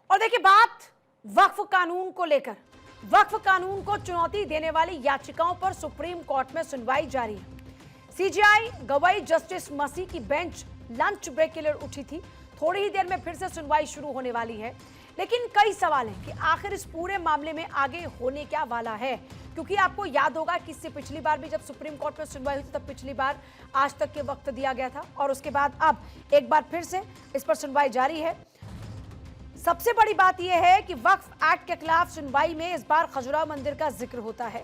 और देखिए बात वक्फ कानून को लेकर, वक्फ कानून को चुनौती देने वाली याचिकाओं पर सुप्रीम कोर्ट में सुनवाई जारी है। सीजेआई गवाई जस्टिस मसी की बेंच लंच ब्रेक के लिए उठी थी। थोड़ी ही देर में फिर से सुनवाई शुरू होने वाली है, लेकिन कई सवाल हैं कि आखिर इस पूरे मामले में आगे होने क्या वाला है। क्योंकि आपको याद होगा कि इससे पिछली बार भी जब सुप्रीम कोर्ट में सुनवाई हुई थी तब पिछली बार आज तक के वक्त दिया गया था और उसके बाद अब एक बार फिर से इस पर सुनवाई जारी है। सबसे बड़ी बात यह है कि वक्फ एक्ट के खिलाफ सुनवाई में इस बार खजुराहो मंदिर का जिक्र होता है।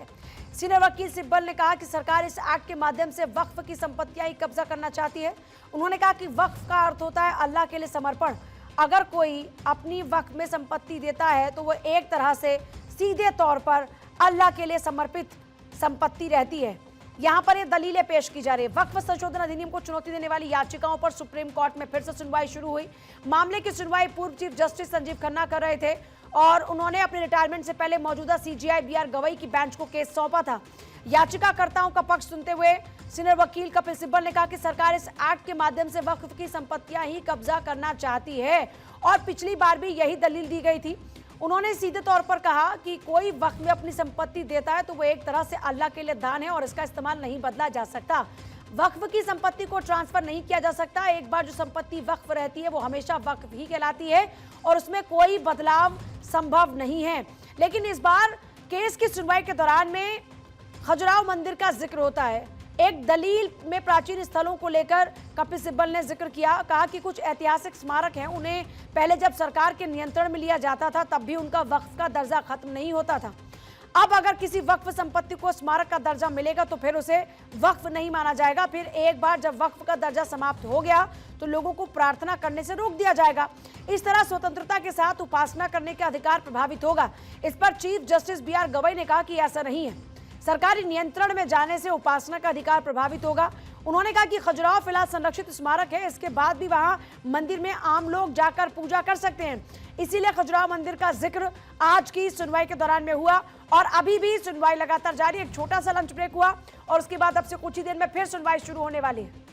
सीनियर वकील सिब्बल ने कहा कि सरकार इस एक्ट के माध्यम से वक्फ की संपत्तियां ही कब्जा करना चाहती है। उन्होंने कहा कि वक्फ का अर्थ होता है अल्लाह के लिए समर्पण। अगर कोई अपनी वक्फ में संपत्ति देता है तो वो एक तरह से सीधे तौर पर अल्लाह के लिए समर्पित संपत्ति रहती है। यहाँ पर ये दलीलें पेश की जा रही है। वक्फ संशोधन अधिनियम को चुनौती देने वाली याचिकाओं पर सुप्रीम कोर्ट में फिर से सुनवाई शुरू हुई। मामले की सुनवाई पूर्व चीफ जस्टिस संजीव खन्ना कर रहे थे और उन्होंने अपने रिटायरमेंट से पहले मौजूदा सीजेआई बीआर गवई की बेंच को केस सौंपा था। याचिकाकर्ताओं का पक्ष सुनते हुए सीनियर वकील कपिल सिब्बल ने कहा कि सरकार इस एक्ट के माध्यम से वक्फ की संपत्तियां ही कब्जा करना चाहती है और पिछली बार भी यही दलील दी गई थी। उन्होंने सीधे तौर पर कहा कि कोई वक्फ में अपनी संपत्ति देता है तो वो एक तरह से अल्लाह के लिए दान है और इसका इस्तेमाल नहीं बदला जा सकता। वक्फ की संपत्ति को ट्रांसफर नहीं किया जा सकता। एक बार जो संपत्ति वक्फ रहती है वो हमेशा वक्फ ही कहलाती है और उसमें कोई बदलाव संभव नहीं है। लेकिन इस बार केस की सुनवाई के दौरान में खजुराहो मंदिर का जिक्र होता है। एक दलील में प्राचीन स्थलों को लेकर कपिल सिब्बल ने जिक्र किया, कहा कि कुछ ऐतिहासिक स्मारक हैं, उन्हें पहले जब सरकार के नियंत्रण में लिया जाता था तब भी उनका वक्फ का दर्जा खत्म नहीं होता था। अब अगर किसी वक्फ संपत्ति को स्मारक का दर्जा मिलेगा तो फिर उसे वक्फ नहीं माना जाएगा। फिर एक बार जब वक्फ का दर्जा समाप्त हो गया तो लोगों को प्रार्थना करने से रोक दिया जाएगा। इस तरह स्वतंत्रता के साथ उपासना करने का अधिकार प्रभावित होगा। इस पर चीफ जस्टिस बीआर गवई ने कहा कि ऐसा नहीं है। सरकारी नियंत्रण में जाने से उपासना का अधिकार प्रभावित होगा। उन्होंने कहा कि खजुराहो फिलहाल संरक्षित स्मारक है, इसके बाद भी वहां मंदिर में आम लोग जाकर पूजा कर सकते हैं। इसीलिए खजुराहो मंदिर का जिक्र आज की सुनवाई के दौरान में हुआ और अभी भी सुनवाई लगातार जारी। एक छोटा सा लंच ब्रेक हुआ और उसके बाद अब से कुछ ही देर में फिर सुनवाई शुरू होने वाली है।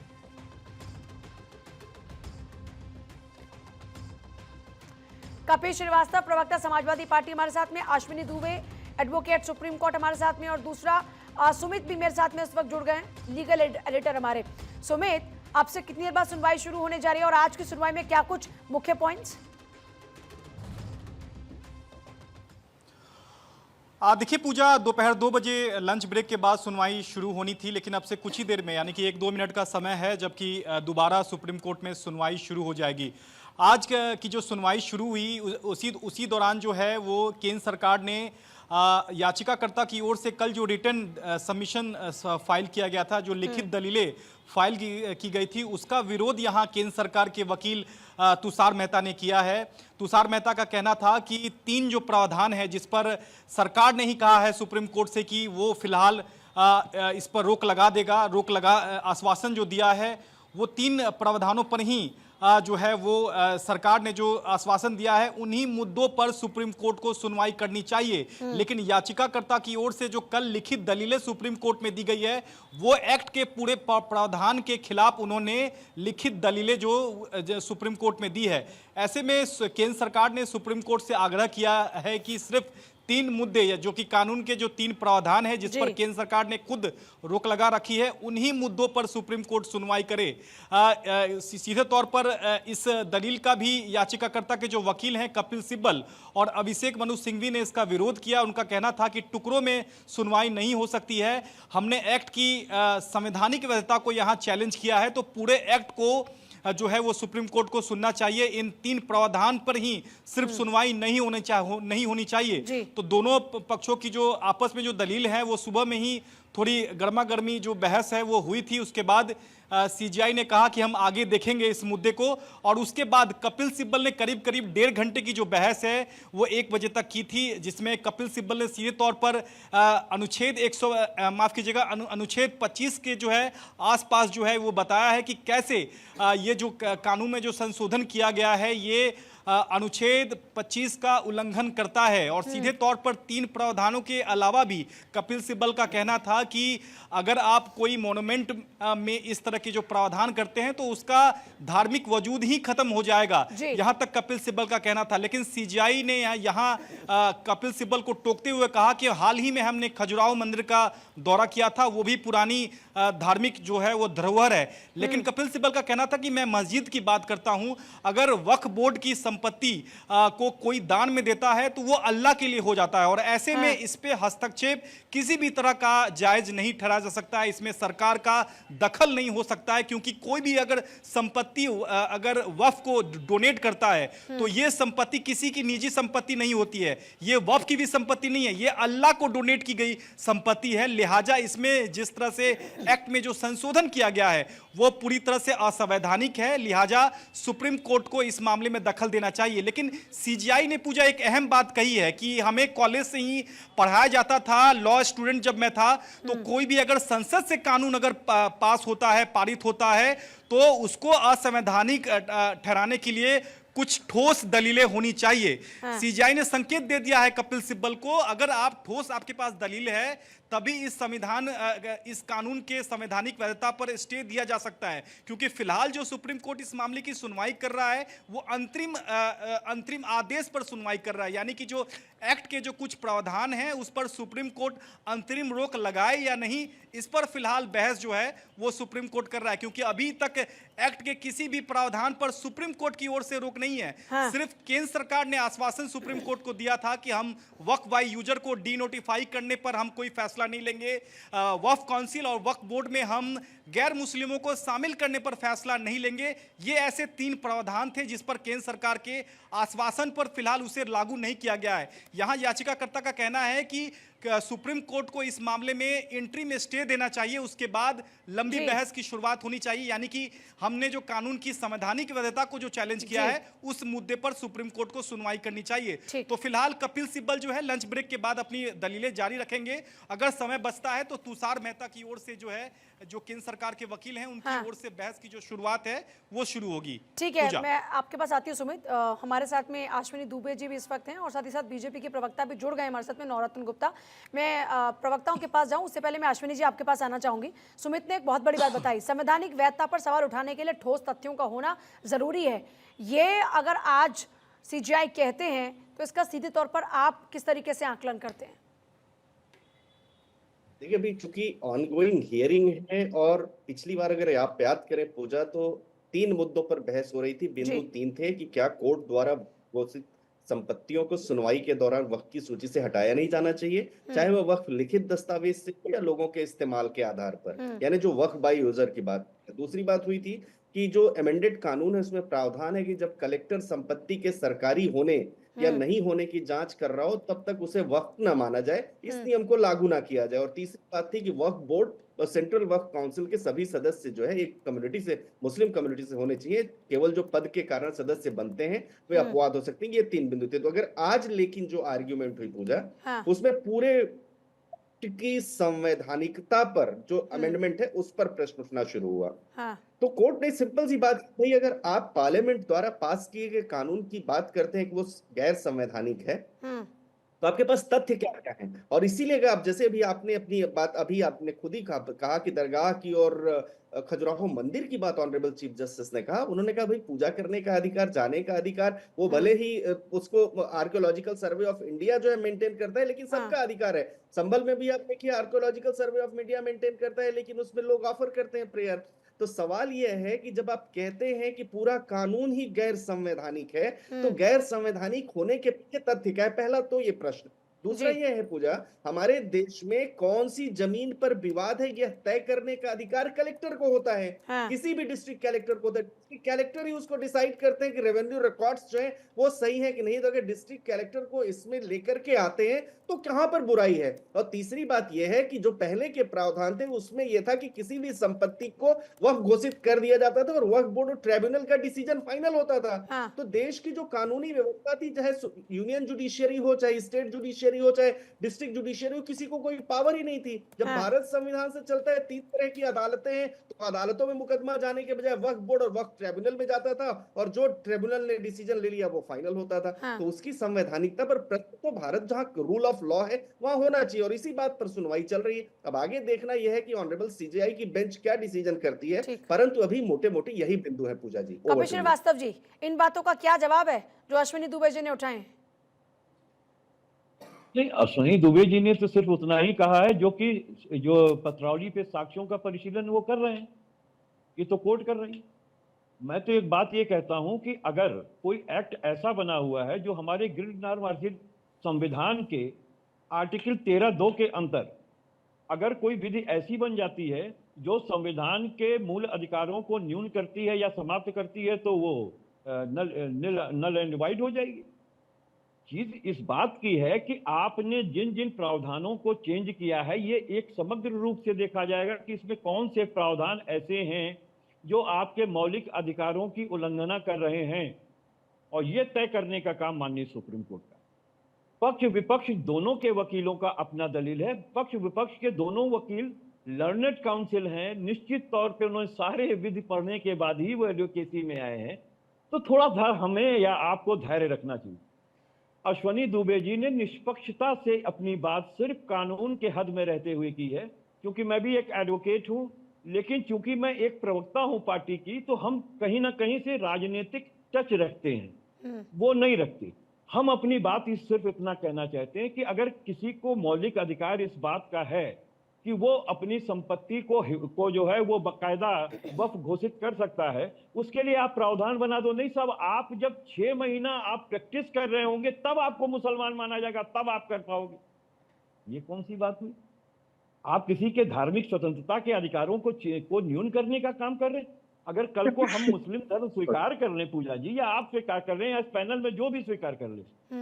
कपिल श्रीवास्तव प्रवक्ता समाजवादी पार्टी हमारे साथ में, Ashwini Dubey advocate supreme court हमारे साथ में और दूसरा सुमित भी मेरे साथ में इस वक्त जुड़ गए हैं, लीगल एडिटर हमारे। सुमित, आपसे कितनी देर बाद सुनवाई शुरू होने जा रही है और आज की सुनवाई में क्या कुछ मुख्य पॉइंट्स? देखिए पूजा, दोपहर 2 बजे लंच ब्रेक के बाद सुनवाई शुरू होनी थी, लेकिन अब से कुछ ही देर में यानी कि 1-2 मिनट का समय है जबकि दोबारा सुप्रीम कोर्ट में सुनवाई शुरू हो जाएगी। आज की जो सुनवाई शुरू हुई उसी दौरान जो है वो केंद्र सरकार ने याचिकाकर्ता की ओर से कल जो रिटर्न सबमिशन फाइल किया गया था, जो लिखित दलीलें फाइल की गई थी, उसका विरोध यहाँ केंद्र सरकार के वकील तुषार मेहता ने किया है। तुषार मेहता का कहना था कि 3 जो प्रावधान है जिस पर सरकार ने ही कहा है सुप्रीम कोर्ट से कि वो फिलहाल इस पर रोक लगा देगा, आश्वासन जो दिया है वो 3 प्रावधानों पर ही जो है वो सरकार ने जो आश्वासन दिया है उन्हीं मुद्दों पर सुप्रीम कोर्ट को सुनवाई करनी चाहिए। लेकिन याचिकाकर्ता की ओर से जो कल लिखित दलीलें सुप्रीम कोर्ट में दी गई है वो एक्ट के पूरे प्रावधान के खिलाफ उन्होंने लिखित दलीलें जो सुप्रीम कोर्ट में दी है। ऐसे में केंद्र सरकार ने सुप्रीम कोर्ट से आग्रह किया है कि सिर्फ 3 मुद्दे जो कि कानून के जो 3 प्रावधान है जिस पर केंद्र सरकार ने खुद रोक लगा रखी है, उन्हीं मुद्दों पर सुप्रीम कोर्ट सुनवाई करे। सीधे तौर पर इस दलील का भी याचिकाकर्ता के जो वकील हैं कपिल सिब्बल और अभिषेक मनु सिंघवी ने इसका विरोध किया। उनका कहना था कि टुकड़ों में सुनवाई नहीं हो सकती है। हमने एक्ट की संवैधानिक वैधता को यहाँ चैलेंज किया है तो पूरे एक्ट को जो है वो सुप्रीम कोर्ट को सुनना चाहिए। इन 3 प्रावधान पर ही सिर्फ सुनवाई नहीं होनी चाहिए। तो दोनों पक्षों की जो आपस में जो दलील है वो सुबह में ही थोड़ी गर्मा गर्मी जो बहस है वो हुई थी। उसके बाद सीजेआई ने कहा कि हम आगे देखेंगे इस मुद्दे को और उसके बाद कपिल सिब्बल ने करीब 1.5 घंटे की जो बहस है वो 1 बजे तक की थी, जिसमें कपिल सिब्बल ने सीधे तौर पर अनुच्छेद 25 के जो है आसपास जो है वो बताया है कि कैसे ये जो कानून में जो संशोधन किया गया है ये अनुच्छेद 25 का उल्लंघन करता है और सीधे तौर पर 3 प्रावधानों के अलावा भी कपिल सिब्बल का कहना था कि अगर आप कोई मोन्यूमेंट में इस तरह के जो प्रावधान करते हैं तो उसका धार्मिक वजूद ही खत्म हो जाएगा, यहां तक कपिल सिब्बल का कहना था। लेकिन सीजीआई ने यहां कपिल सिब्बल को टोकते हुए कहा कि हाल ही में हमने खजुराहो मंदिर का दौरा किया था, वो भी पुरानी धार्मिक जो है वो धरोहर है। लेकिन कपिल सिब्बल का कहना था कि मैं मस्जिद की बात करता हूं, अगर वक्फ बोर्ड की संपत्ति को कोई दान में देता है तो वो अल्लाह के लिए हो जाता है और ऐसे में इस पे हस्तक्षेप किसी भी तरह का जायज नहीं ठहरा जा सकता है, इसमें सरकार का दखल नहीं हो सकता है, क्योंकि कोई भी अगर संपत्ति अगर वक्फ को डोनेट करता है तो ये संपत्ति किसी की निजी संपत्ति नहीं होती है, ये वक्फ की भी संपत्ति नहीं है, ये अल्लाह को डोनेट की गई संपत्ति है। लिहाजा इसमें जिस तरह से एक्ट में जो संशोधन किया गया है वो पूरी तरह से असंवैधानिक है, लिहाजा सुप्रीम कोर्ट को इस मामले में दखल देना चाहिए। लेकिन सीजीआई ने पूजा एक अहम बात कही है कि हमें कॉलेज से ही पढ़ाया जाता था, लॉ स्टूडेंट जब मैं था, तो कोई भी अगर संसद से कानून अगर पास होता है, पारित होता है, तो उसको असंवैधानिक ठहराने के लिए कुछ ठोस दलीलें होनी चाहिए। सीजीआई ने संकेत दे दिया है कपिल सिब्बल को, अगर आप ठोस आपके पास दलील है तभी इस कानून के संवैधानिक वैधता पर स्टे दिया जा सकता है, क्योंकि फिलहाल जो सुप्रीम कोर्ट इस मामले की सुनवाई कर रहा है वो अंतरिम आदेश पर सुनवाई कर रहा है, यानी कि जो एक्ट के जो कुछ प्रावधान हैं उस पर सुप्रीम कोर्ट अंतरिम रोक लगाए या नहीं, इस पर फिलहाल बहस जो है वो सुप्रीम कोर्ट कर रहा है, क्योंकि अभी तक एक्ट के किसी भी प्रावधान पर सुप्रीम कोर्ट की ओर से रोक नहीं है। सिर्फ केंद्र सरकार ने आश्वासन सुप्रीम कोर्ट को दिया था कि हम वक्फ बाय यूजर को डी नोटिफाई करने पर हम कोई फैसला नहीं लेंगे, वक्फ काउंसिल और वक्फ बोर्ड में हम गैर मुस्लिमों को शामिल करने पर फैसला नहीं लेंगे। ये ऐसे 3 प्रावधान थे जिस पर केंद्र सरकार के आश्वासन पर फिलहाल उसे लागू नहीं किया गया है। यहां याचिकाकर्ता का कहना है कि सुप्रीम कोर्ट को इस मामले में इंट्री में स्टे देना चाहिए, उसके बाद लंबी बहस की शुरुआत होनी चाहिए, यानी कि हमने जो कानून की संवैधानिक वैधता को जो चैलेंज किया है उस मुद्दे पर सुप्रीम कोर्ट को सुनवाई करनी चाहिए। तो फिलहाल कपिल सिब्बल जो है लंच ब्रेक के बाद अपनी दलीलें जारी रखेंगे, अगर समय बचता है तो तुषार मेहता की ओर से जो है जो केंद्र सरकार के वकील हैं उनकी ओर से बहस की जो शुरुआत है वो शुरू होगी। ठीक है, मैं आपके पास आती हूँ सुमित। हमारे साथ में अश्विनी दुबे जी भी इस वक्त हैं और साथ ही साथ बीजेपी के प्रवक्ता भी जुड़ गए हमारे साथ में, नवरत्न गुप्ता। मैं प्रवक्ताओं के पास जाऊं उससे पहले मैं अश्विनी जी आपके पास आना चाहूंगी। सुमित ने एक बहुत बड़ी बात बताई, संवैधानिक वैधता पर सवाल उठाने के लिए ठोस तथ्यों का होना जरूरी है। ये अगर आज सीजीआई कहते हैं तो इसका सीधे तौर पर आप किस तरीके से आकलन करते हैं? देखिए, अभी चूंकि ऑनगोइंग हियरिंग है और पिछली बार अगर आप याद करें पूजा तो 3 मुद्दों पर बहस हो रही थी। बिंदु 3 थे कि क्या कोर्ट द्वारा घोषित संपत्तियों को सुनवाई के दौरान वक्फ की सूची से हटाया नहीं जाना चाहिए, चाहे वह वक्फ लिखित दस्तावेज से या लोगों के इस्तेमाल के आधार पर, यानी जो वक्फ बाय यूजर की बात। दूसरी बात हुई थी कि जो अमेंडेड कानून है उसमें प्रावधान है कि जब कलेक्टर संपत्ति के सरकारी होने या नहीं होने की जांच कर रहा हो तब तक उसे वक्फ न माना जाए, इस नियम को लागू ना किया जाए। और तीसरी बात थी कि वक्फ बोर्ड और सेंट्रल वक्फ काउंसिल के सभी सदस्य जो है एक कम्युनिटी से, मुस्लिम कम्युनिटी से होने चाहिए, केवल जो पद के कारण सदस्य बनते हैं वे अपवाद हो सकते हैं। ये 3 बिंदु थे। तो अगर आज लेकिन जो आर्ग्यूमेंट हुई पूजा उसमें पूरे की संवैधानिकता पर जो अमेंडमेंट है उस पर प्रश्न उठना शुरू हुआ। तो कोर्ट ने सिंपल सी बात की, भाई अगर आप पार्लियामेंट द्वारा पास किए गए कानून की बात करते हैं कि वो गैर संवैधानिक है तो आपके पास तथ्य क्या क्या है? और इसीलिए आप जैसे अभी आपने अपनी बात अभी आपने खुद ही कहा कि दरगाह की और खजुराहो मंदिर की बात ऑनरेबल चीफ जस्टिस ने कहा, उन्होंने कहा भाई पूजा करने का अधिकार, जाने का अधिकार, वो भले ही उसको आर्कियोलॉजिकल सर्वे ऑफ इंडिया जो है मेंटेन करता है, लेकिन सबका अधिकार है। संभल में भी आप देखिए archaeological survey of India maintain करता है, लेकिन उसमें लोग ऑफर करते हैं प्रेयर। तो सवाल यह है कि जब आप कहते हैं कि पूरा कानून ही गैर संवैधानिक है तो गैर संवैधानिक होने के पीछे तथ्य क्या है? पहला तो ये प्रश्न। दूसरा यह है पूजा, हमारे देश में कौन सी जमीन पर विवाद है यह तय करने का अधिकार कलेक्टर को होता है। किसी भी डिस्ट्रिक्ट कलेक्टर को, डिस्ट्रिक्ट कलेक्टर ही उसको डिसाइड करते हैं कि रेवेन्यू रिकॉर्ड्स जो है वो सही है कि नहीं। तो अगर डिस्ट्रिक्ट कलेक्टर को इसमें लेकर के आते हैं तो कहां पर बुराई है? और तीसरी बात यह है कि जो पहले के प्रावधान थे उसमें यह था कि किसी भी संपत्ति को वक्फ घोषित कर दिया जाता था और वक्फ बोर्ड और ट्रिब्यूनल का डिसीजन फाइनल होता था। तो देश की जो कानूनी व्यवस्था थी, चाहे यूनियन जुडिशियरी हो चाहे स्टेट जुडिशियरी जुडिशियरी हो चाहे डिस्ट्रिक्ट जुडिशियरी हो, किसी को कोई पावर ही नहीं थी। जब हाँ। भारत संविधान से चलता है, 3 तरह की अदालतें हैं, तो अदालतों में मुकदमा जाने के बजाय वक्फ बोर्ड और वक्फ ट्रिब्यूनल में जाता था, और जो ट्रिब्यूनल ने डिसीजन ले लिया वो फाइनल होता था। हाँ। तो उसकी संवैधानिकता पर प्रश्न तो भारत जहां रूल ऑफ लॉ है वहां होना चाहिए, और इसी बात पर सुनवाई चल रही है। अब आगे देखना यह है कि ऑनरेबल सीजेआई की बेंच क्या डिसीजन करती है, ठीक। परंतु अभी मोटे मोटे यही बिंदु है। पूजा जी, कपिल श्रीवास्तव जी, इन बातों का क्या जवाब है जो अश्विनी दुबे जी ने उठाए? नहीं, अश्विनी दुबे जी ने तो सिर्फ उतना ही कहा है जो पत्रौली पे साक्ष्यों का परिशीलन वो कर रहे हैं, ये तो कोर्ट कर रही है। मैं तो एक बात ये कहता हूं कि अगर कोई एक्ट ऐसा बना हुआ है जो हमारे गिरनार संविधान के आर्टिकल 13(2) के अंतर अगर कोई विधि ऐसी बन जाती है जो संविधान के मूल अधिकारों को न्यून करती है या समाप्त करती है, तो वो नल एंड वाइड हो जाएगी। चीज इस बात की है कि आपने जिन जिन प्रावधानों को चेंज किया है, ये एक समग्र रूप से देखा जाएगा कि इसमें कौन से प्रावधान ऐसे हैं जो आपके मौलिक अधिकारों की उल्लंघना कर रहे हैं, और ये तय करने का काम माननीय सुप्रीम कोर्ट का। पक्ष विपक्ष दोनों के वकीलों का अपना दलील है। पक्ष विपक्ष के दोनों वकील लर्नेड काउंसिल हैं, निश्चित तौर पे उन्होंने सारे विधि पढ़ने के बाद ही वो एडवोकेसी में आए हैं। तो थोड़ा हमें या आपको धैर्य रखना चाहिए। अश्विनी दुबे जी ने निष्पक्षता से अपनी बात सिर्फ कानून के हद में रहते हुए की है, क्योंकि मैं भी एक एडवोकेट हूं, लेकिन चूंकि मैं एक प्रवक्ता हूं पार्टी की, तो हम कहीं ना कहीं से राजनीतिक टच रखते हैं, वो नहीं रखते। हम अपनी बात सिर्फ इतना कहना चाहते हैं कि अगर किसी को मौलिक अधिकार इस बात का है कि वो अपनी संपत्ति को जो है वो बाकायदा वक्फ घोषित कर सकता है, उसके लिए आप प्रावधान बना दो। नहीं साहब, आप जब 6 महीना आप प्रैक्टिस कर रहे होंगे तब आपको मुसलमान माना जाएगा, तब आप कर पाओगे। ये कौन सी बात हुई? आप किसी के धार्मिक स्वतंत्रता के अधिकारों को न्यून करने का काम कर रहे हैं। अगर कल को हम मुस्लिम धर्म स्वीकार कर लें, पूजा जी, या आप स्वीकार कर रहे हैं, इस पैनल में जो भी स्वीकार कर ले,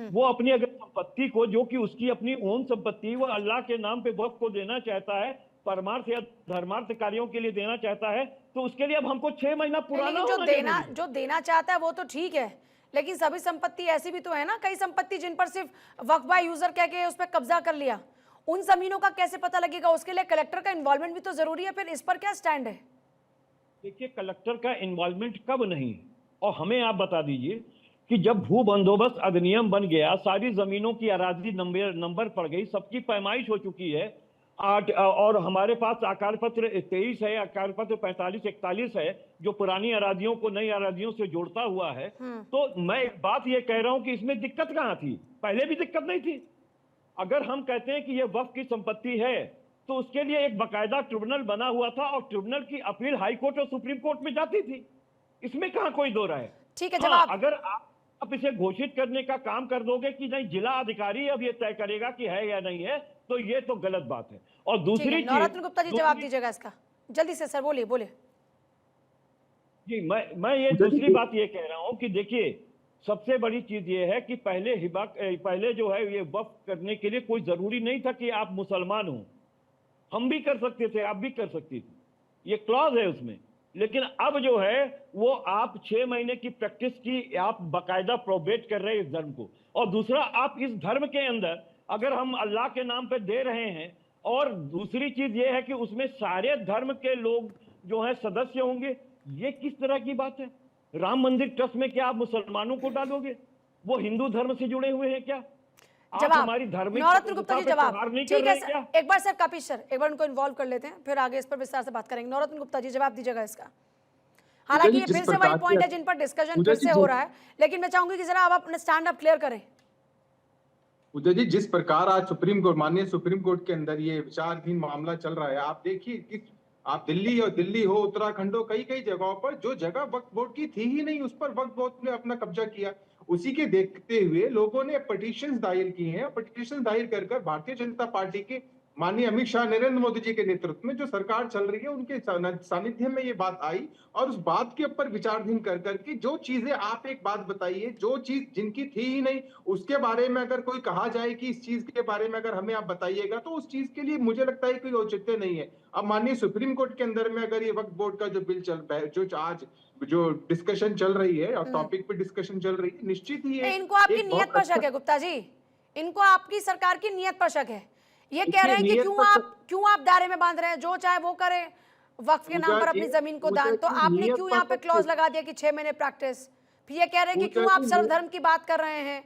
वो अपनी अगर संपत्ति को, जो कि उसकी अपनी ओन संपत्ति, वो अल्लाह के नाम पे वक्फ को देना चाहता है, परमार्थ या धर्मार्थ कार्यों के लिए देना चाहता है, तो उसके लिए अब हमको 6 महीना पुराना जो देना चाहता है वो तो ठीक है, लेकिन सभी संपत्ति ऐसी भी तो है ना, कई संपत्ति जिन पर सिर्फ वक्फ बाय यूजर कह के उस पर कब्जा कर लिया, उन जमीनों का कैसे पता लगेगा? उसके लिए कलेक्टर का इन्वॉल्वमेंट भी तो जरूरी है। फिर इस पर क्या स्टैंड है? देखिए, कलेक्टर का इन्वॉल्वमेंट कब नहीं, और हमें आप बता दीजिए कि जब भू बंदोबस्त अधिनियम बन गया, सारी जमीनों की अराजी नंबर पड़ गई, सबकी पैमाइश हो चुकी है, और हमारे पास आकार पत्र 23 है, आकार पत्र 45-41 है, जो पुरानी अराजियों को नई अराजियों से जोड़ता हुआ है। तो मैं एक बात ये कह रहा हूं कि इसमें दिक्कत कहां थी? पहले भी दिक्कत नहीं थी। अगर हम कहते हैं कि ये वक्फ की संपत्ति है, तो उसके लिए एक बाकायदा ट्रिब्यूनल बना हुआ था, और ट्रिब्यूनल की अपील हाई कोर्ट और सुप्रीम कोर्ट में जाती थी। इसमें कहां कोई दो राय है? ठीक है, जवाब। अगर आप इसे घोषित करने का काम कर दोगे कि नहीं, जिला अधिकारी अब ये तय करेगा कि है या नहीं है, तो ये तो गलत बात है। और दूसरी चीज, नवरत्न गुप्ता जी जवाब दीजिएगा इसका, जल्दी से सर, बोलिए। जी, मैं ये दूसरी बात ये कह रहा हूं कि देखिए, सबसे बड़ी चीज ये है कि पहले जो है ये वक्फ करने के लिए कोई जरूरी नहीं था कि आप मुसलमान हो। हम भी कर सकते थे, आप भी कर सकती थी, ये क्लॉज है उसमें। लेकिन अब जो है वो आप 6 महीने की प्रैक्टिस की आप बाकायदा प्रोबेट कर रहे हैं इस धर्म को। और दूसरा, आप इस धर्म के अंदर अगर हम अल्लाह के नाम पे दे रहे हैं, और दूसरी चीज ये है कि उसमें सारे धर्म के लोग जो है सदस्य होंगे, ये किस तरह की बात है? राम मंदिर ट्रस्ट में क्या आप मुसलमानों को डालोगे? वो हिंदू धर्म से जुड़े हुए हैं क्या? जवाब। हमारी धार्मिक नवरत्न गुप्ता जी जवाब। ठीक है सर, एक बार सर कपिश सर, एक बार उनको इन्वॉल्व कर लेते हैं, फिर आगे इस पर विस्तार से बात करेंगे। नवरत्न गुप्ता जी जवाब दीजिएगा इसका। हालांकि ये फिर से वही पॉइंट है जिन पर डिस्कशन फिर से हो रहा है, लेकिन मैं चाहूंगी कि जरा आप अपने स्टैंड अप क्लियर करें। उदय जी, जिस प्रकार आज सुप्रीम कोर्ट, माननीय सुप्रीम कोर्ट के अंदर ये विचाराधीन मामला चल रहा है, आप देखिए कि आप दिल्ली हो, उत्तराखंड हो, कई जगहों पर जो जगह वक्फ बोर्ड की थी ही नहीं, उस पर वक्फ बोर्ड ने अपना कब्जा किया। उसी के देखते हुए लोगों ने पिटीशंस दायर की हैं। पिटीशन दायर कर भारतीय जनता पार्टी के माननीय अमित शाह, नरेंद्र मोदी जी के नेतृत्व में जो सरकार चल रही है, उनके सानिध्य में ये बात आई, और उस बात के ऊपर विचाराधीन कर के जो चीजें, आप एक बात बताइए, जो चीज जिनकी थी ही नहीं, उसके बारे में अगर कोई कहा जाए कि इस चीज के बारे में अगर हमें आप बताइएगा, तो उस चीज के लिए मुझे लगता है कोई औचित्य नहीं है। अब माननीय सुप्रीम कोर्ट के अंदर में अगर ये वक्फ बोर्ड का जो बिल चल रहा है, जो आज जो डिस्कशन चल रही है और टॉपिक पे डिस्कशन चल रही है, निश्चित ही इनको आपकी नियत पर शक है गुप्ता जी, इनको आपकी सरकार की नीयत पर शक है। ये कह देखिए, रहे हैं कि नीयत पर क्यों आप दायरे में बांध रहे हैं, जो चाहे वो करे, वक्फ के नाम पूजा पर अपनी जी, जमीन को पूजा दान। तो जी, आपने नीयत क्यों पर यहाँ पे तो क्लॉज लगा दिया कि 6 महीने प्रैक्टिस? फिर ये कह रहे हैं कि पूजा क्यों आप जी, सर्वधर्म की बात कर रहे हैं।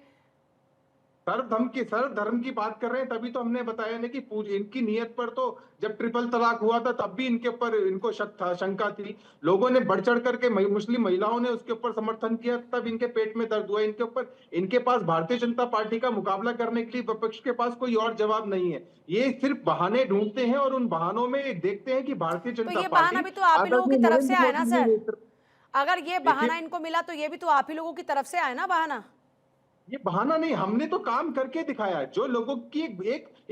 सर्वधर्म की बात कर रहे हैं, तभी तो हमने बताया ना कि इनकी नीयत पर तो जब ट्रिपल तलाक हुआ था तब भी इनके ऊपर इनको शक था, शंका थी। लोगों ने बढ़ चढ़ करके मुस्लिम महिलाओं ने उसके ऊपर समर्थन किया, तब इनके पेट में दर्द हुआ। इनके ऊपर, इनके पास भारतीय जनता पार्टी का मुकाबला करने के लिए विपक्ष के पास कोई और जवाब नहीं है। ये सिर्फ बहाने ढूंढते हैं और उन बहानों में देखते हैं कि भारतीय तो जनता ये बहाना पार्टी भी तो आप ही लोगों की आदरणीय तरफ से नरेंद्र आया ना मोदी सर। ने। अगर ये देखिए, बहाना इनको मिला तो ये भी तो आप ही लोगों की तरफ से आया ना बहाना। ये बहाना नहीं, हमने तो काम करके दिखाया। जो लोगों की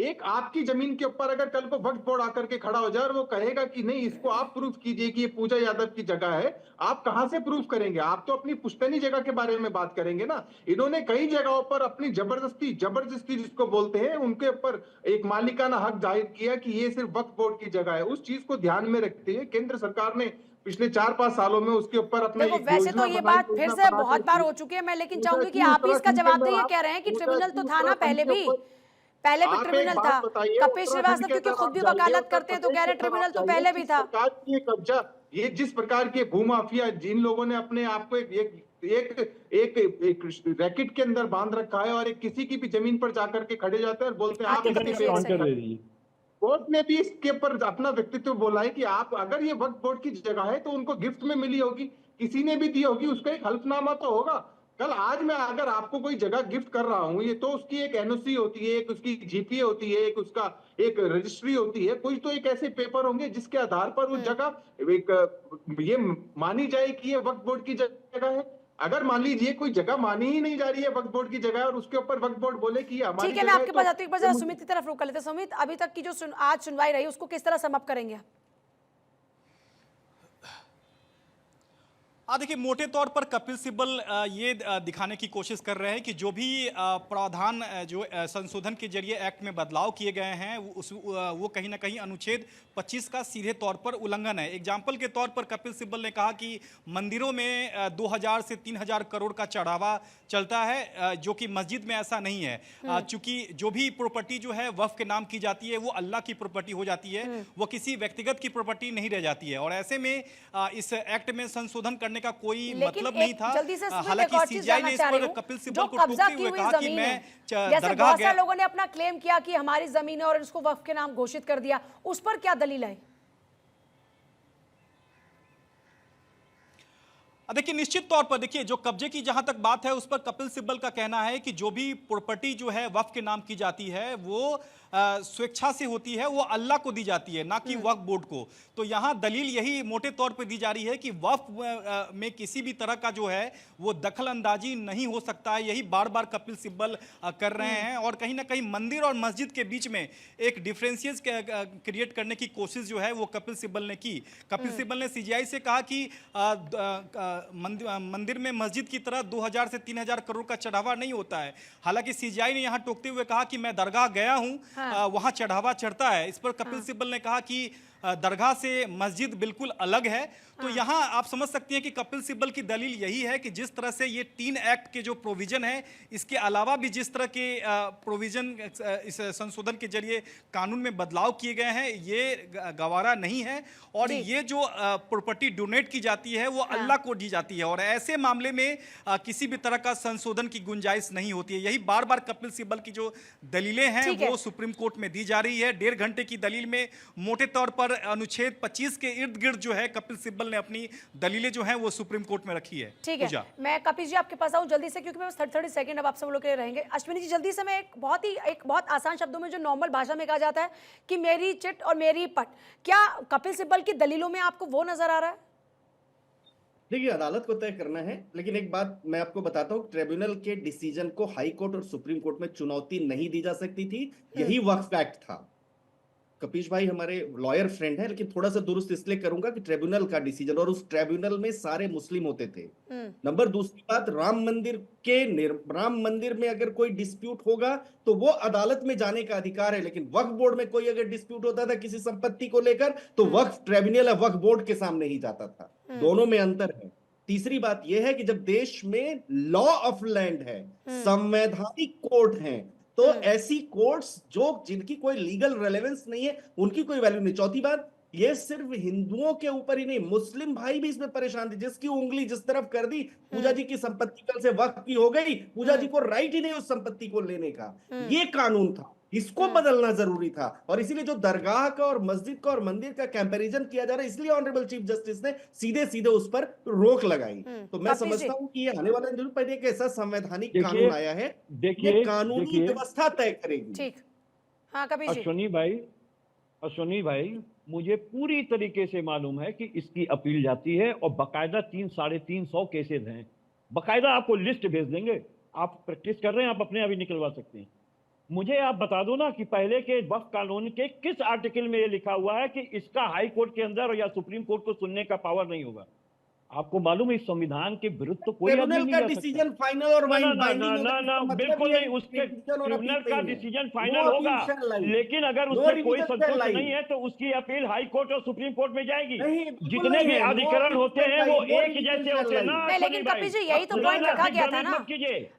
एक आपकी जमीन के ऊपर अगर कल को वक्फ बोर्ड आकर के खड़ा हो जाए और वो कहेगा कि नहीं, इसको आप प्रूफ कीजिए कि ये पूजा यादव की जगह है, आप कहां से प्रूफ करेंगे? आप तो अपनी पुश्तैनी जगह के बारे में बात करेंगे ना। इन्होंने कई जगहों पर अपनी जबरदस्ती जिसको बोलते हैं, उनके ऊपर एक मालिकाना हक जाहिर किया कि ये सिर्फ वक्फ बोर्ड की जगह है। उस चीज को ध्यान में रखते हुए केंद्र सरकार ने पिछले 4-5 सालों में उसके ऊपर अपने देखो एक वैसे तो ये बात फिर से बहुत बार हो चुकी है, मैं लेकिन चाहूंगी कि आप ही इसका जवाब दें। ये कह रहे हैं कि ट्रिब्यूनल तो था ना पहले भी ट्रिब्यूनल था। कपिल श्रीवास्तव क्योंकि खुद भी वकालत करते हैं तो कह रहे ट्रिब्यूनल तो पहले भी था। कब्जा, ये जिस प्रकार के भूमाफिया, जिन लोगों ने अपने आप को एक रैकेट के अंदर बांध रखा है और एक किसी की भी जमीन पर जाकर के खड़े जाते हैं और बोलते हैं आप आगे इसके बढ़िए, काउंटर दे दीजिए। कोर्ट ने भी इसके ऊपर अपना व्यक्तित्व बोला है कि आप अगर ये वक्फ बोर्ड की जगह है तो उनको गिफ्ट में मिली होगी, किसी ने भी दी होगी, उसका एक हल्फनामा तो होगा। कल आज मैं अगर आपको कोई जगह गिफ्ट कर रहा हूं, ये तो उसकी एक एनओसी होती है, एक उसकी जीपीए होती है, एक उसका एक रजिस्ट्री होती है, कोई तो एक ऐसे पेपर होंगे जिसके आधार पर उस जगह एक ये मानी जाए कि ये वक्फ बोर्ड की जगह है। अगर मान लीजिए कोई जगह मानी ही नहीं जा रही है वक्फ बोर्ड की जगह और उसके ऊपर वक्फ बोर्ड बोले कि ये हमारी ठीक है, मैं जगह आपके तो पास आती हूँ। एक बार जरा सुमित की तरफ रुक कर लेते हैं। सुमित, अभी तक की जो आज सुनवाई रही उसको किस तरह सम अप करेंगे? देखिए, मोटे तौर पर कपिल सिब्बल ये दिखाने की कोशिश कर रहे हैं कि जो भी प्रावधान जो संशोधन के जरिए एक्ट में बदलाव किए गए हैं वो कहीं ना कहीं अनुच्छेद 25 का सीधे तौर पर उल्लंघन है। एग्जाम्पल के तौर पर कपिल सिब्बल ने कहा कि मंदिरों में 2000 से 3000 करोड़ का चढ़ावा चलता है, जो कि मस्जिद में ऐसा नहीं है। चूंकि जो भी प्रॉपर्टी जो है वक्फ के नाम की जाती है वो अल्लाह की प्रॉपर्टी हो जाती है, वो किसी व्यक्तिगत की प्रॉपर्टी नहीं रह जाती है। और ऐसे में इस एक्ट में संशोधन करने का कोई मतलब नहीं था। हालांकि सीजीआई ने इस पर कपिल सिब्बल को टोकते हुए कहा कि मैं दरगाह गया। लोगों ने अपना क्लेम किया कि हमारी जमीन है और इसको वक्फ के नाम घोषित कर दिया, उस पर क्या दलील है? देखिए, निश्चित तौर पर देखिए, जो कब्जे की जहां तक बात है उस पर कपिल सिब्बल का कहना है कि जो भी प्रॉपर्टी जो है वक्फ के नाम की जाती है वो स्वेच्छा से होती है, वो अल्लाह को दी जाती है, ना कि वक्फ बोर्ड को। तो यहाँ दलील यही मोटे तौर पर दी जा रही है कि वक्फ में किसी भी तरह का जो है वो दखल अंदाजी नहीं हो सकता है। यही बार बार कपिल सिब्बल कर रहे हैं और कहीं ना कहीं मंदिर और मस्जिद के बीच में एक डिफरेंशियस क्रिएट करने की कोशिश जो है वो कपिल सिब्बल ने की। कपिल सिब्बल ने सीजीआई से कहा कि मंदिर में मस्जिद की तरह 2000 से 3000 करोड़ का चढ़ावा नहीं होता है। हालांकि सीजीआई ने यहां टोकते हुए कहा कि मैं दरगाह गया हूं, वहां चढ़ावा चढ़ता है। इस पर कपिल सिब्बल ने कहा कि दरगाह से मस्जिद बिल्कुल अलग है। तो यहाँ आप समझ सकती हैं कि कपिल सिब्बल की दलील यही है कि जिस तरह से ये 3 एक्ट के जो प्रोविजन है, इसके अलावा भी जिस तरह के प्रोविजन इस संशोधन के जरिए कानून में बदलाव किए गए हैं, ये गवारा नहीं है। और ये जो प्रॉपर्टी डोनेट की जाती है वो अल्लाह को दी जाती है और ऐसे मामले में किसी भी तरह का संशोधन की गुंजाइश नहीं होती है। यही बार बार कपिल सिब्बल की जो दलीलें हैं वो सुप्रीम कोर्ट में दी जा रही है। 1.5 घंटे की दलील में मोटे तौर पर अनुच्छेद 25 के इर्द गिर्द जो है कपिल सिब्बल ने अपनी दलीलें जो हैं वो सुप्रीम कोर्ट में रखी है। ठीक है, मैं कपिल जी आपके पास आऊं जल्दी से, क्योंकि मैं 30 सेकंड अब आप सब लोग के लिए रहेंगे। अश्विनी जी जल्दी से, मैं एक बहुत आसान शब्दों में जो नॉर्मल भाषा में कहा जाता है कि मेरी चिट और मेरी पट, क्या कपिल सिब्बल की दलीलों में आपको वो नजर आ रहा है? देखिए, अदालत को तय करना है, लेकिन एक बात मैं आपको बताता हूँ, ट्रिब्यूनल के डिसीजन को हाई कोर्ट और सुप्रीम कोर्ट में चुनौती नहीं दी जा सकती थी। यही वक्फ एक्ट था। कपीश भाई हमारे लॉयर फ्रेंड है, लेकिन थोड़ा सा दुरुस्त इसलिए करूंगा कि ट्रिब्यूनल का डिसीजन, और उस ट्रिब्यूनल में सारे मुस्लिम होते थे। नंबर दूसरी बात, राम मंदिर में अगर कोई डिस्प्यूट होगा तो वो अदालत में जाने का अधिकार है, लेकिन वक्फ बोर्ड में कोई अगर डिस्प्यूट होता था किसी संपत्ति को लेकर तो वक्फ ट्रिब्यूनल या वक्फ बोर्ड के सामने ही जाता था। दोनों में अंतर है। तीसरी बात यह है कि जब देश में लॉ ऑफ लैंड है, संवैधानिक कोर्ट है, तो ऐसी कोर्ट्स जो जिनकी कोई लीगल रेलेवेंस नहीं है, उनकी कोई वैल्यू नहीं। चौथी बात, ये सिर्फ हिंदुओं के ऊपर ही नहीं, मुस्लिम भाई भी इसमें परेशान थे। जिसकी उंगली जिस तरफ कर दी, पूजा जी की संपत्ति कल से वक्फ की हो गई, पूजा जी को राइट ही नहीं उस संपत्ति को लेने का। ये कानून था, इसको बदलना जरूरी था। और इसीलिए जो दरगाह का और मस्जिद का और मंदिर का कंपैरिजन किया जा रहा है, इसलिए ऑनरेबल चीफ जस्टिस ने सीधे सीधे उस पर रोक लगाई। तो मैं समझता हूं कि ये आने वाले दिनों पर एक ऐसा संवैधानिक कानून आया है, ये कानूनी व्यवस्था तय करेगी। ठीक। हाँ कपिल जी। अश्वनी भाई, मुझे पूरी तरीके से मालूम है कि इसकी अपील जाती है और बकायदा 300-350 केसेस हैं। बकायदा आपको लिस्ट भेज देंगे, आप प्रैक्टिस कर रहे हैं, आप अपने आप ही निकलवा सकते हैं। मुझे आप बता दो ना कि पहले के वक्फ कानून के किस आर्टिकल में ये लिखा हुआ है कि इसका हाई कोर्ट के अंदर या सुप्रीम कोर्ट को सुनने का पावर नहीं होगा। आपको मालूम है इस संविधान के विरुद्ध तो कोई आदमी नहीं जा सकता। डिसीजन फाइनल और ना, बिल्कुल नहीं। उसके ट्रिब्यूनल का डिसीजन फाइनल होगा, लेकिन अगर उससे कोई संतुष्ट नहीं है तो उसकी अपील हाई कोर्ट और सुप्रीम कोर्ट में जाएगी। जितने भी अधिकरण होते हैं वो एक जैसे होते हैं ना। लेकिन कपिल जी, यही तो पॉइंट रखा गया था ना,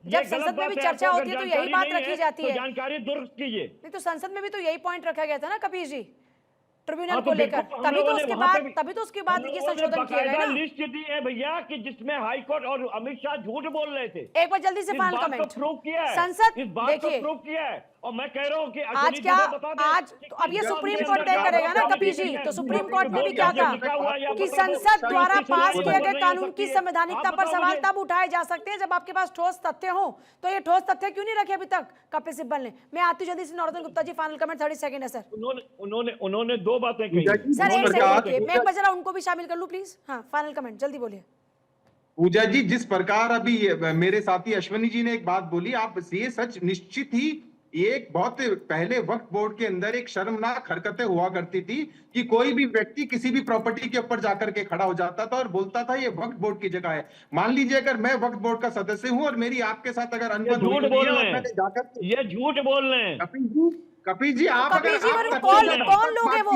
जब संसद में भी चर्चा होती है तो यही बात रखी जाती है। जानकारी दुरुस्त कीजिए। नहीं तो संसद में भी तो यही पॉइंट रखा गया था ना कपिल जी, ट्रिब्यूनल को लेकर। तभी तो उसके बाद ये संशोधन किया गया ना। लिस्ट दी है भैया कि जिसमें हाई कोर्ट और अमित शाह झूठ बोल रहे थे। एक बार जल्दी से फाइनल कमेंट। प्रूव किया है, संसद इस बात को प्रूव किया है। और मैं कह रहा हूं कि आज क्या, आज तो अब ये सुप्रीम कोर्ट तय करेगा ना कपिल जी। तो सुप्रीम कोर्ट ने भी क्या कहा कि संसद द्वारा पास किए गए कानून की संवैधानिकता पर सवाल तब उठाए जा सकते हैं जब आपके पास ठोस तथ्य हो। तो ये ठोस तथ्य क्यों नहीं रखे अभी तक कपिल सिब्बल ने? मैं आती जल्दी से northern Gupta ji, final comment 30 second है सर। उन्होंने दो बातें कही सर, एक सेकंड, मैं एक बार जरा उनको भी शामिल कर लूं प्लीज। हाँ, फाइनल कमेंट जल्दी बोलिए। पूजा जी, जिस प्रकार अभी मेरे साथी अश्वनी जी ने एक बात बोली, आप ये सच निश्चित ही एक बहुत पहले वक्फ बोर्ड के अंदर एक शर्मनाक हरकतें हुआ करती थी कि कोई भी व्यक्ति किसी भी प्रॉपर्टी के ऊपर जाकर के खड़ा हो जाता था और बोलता था ये वक्फ बोर्ड की जगह है। मान लीजिए अगर मैं वक्फ बोर्ड का सदस्य हूं और मेरी आपके साथ अगर अनबन झूठ बोल रहे हैं, ये झूठ बोल रहे हैं। कपिल जी, आप कपिल जी, कौन लोग है वो?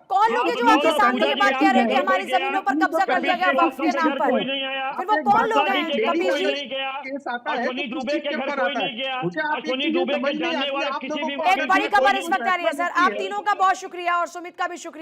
कौन लोग है जो आपके सामने ये बात कह रहे हैं कि हमारी जमीनों पर कब्जा कर लिया गया वक्फ के नाम पर? फिर वो कौन लोग हैं कपिल जी? अश्वनी दुबे के घर कोई नहीं गया। अश्वनी दुबे के जानने वाले किसी भी एक बड़ी खबर इस वक्त आ रही है सर। आप तीनों का बहुत शुक्रिया और सुमित का भी शुक्रिया।